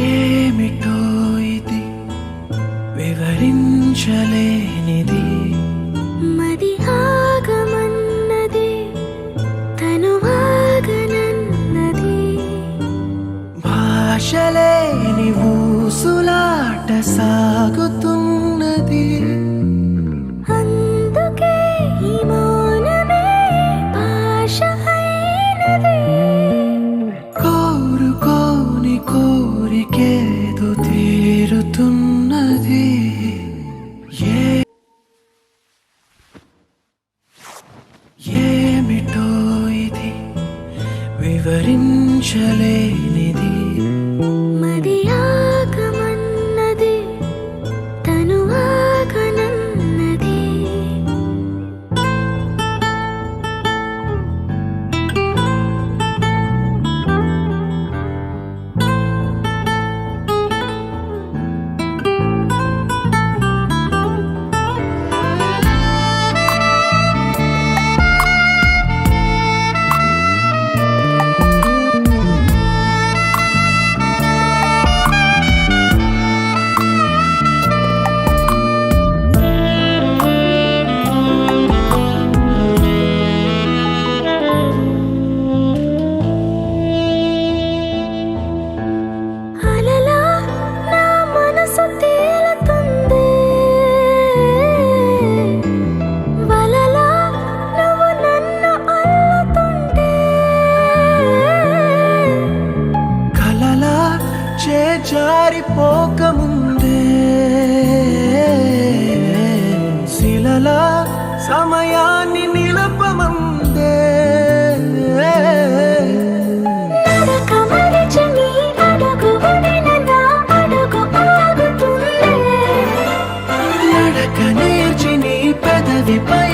ఏమిటో ఇది వివరించలేనిది, మది ఆగమన్నది తను ఆగనన్నది, భాషలేని ఊసులాట సాగుతున్నది. అందుకే ఈ మౌనమే భాష అయినది. కోరుకోని కోరికేదో తీరుతున్నది. ఏమిటో ఇది వివరించలేనిది, మది ఆగమన్నది తను ఆగనన్నది. అలలా నా మనసు తేలుతుంది, వలలా నువ్వు నన్ను అల్లుతుంటే, కలలా చేజారిపోకముందే శిలలా సమయాన్ని నిలపమందే. నడక మరిచి నీ అడుగు వడిన నా అడుగు ఆగుతుందే, నడక నేర్చి నీ పెదవిపై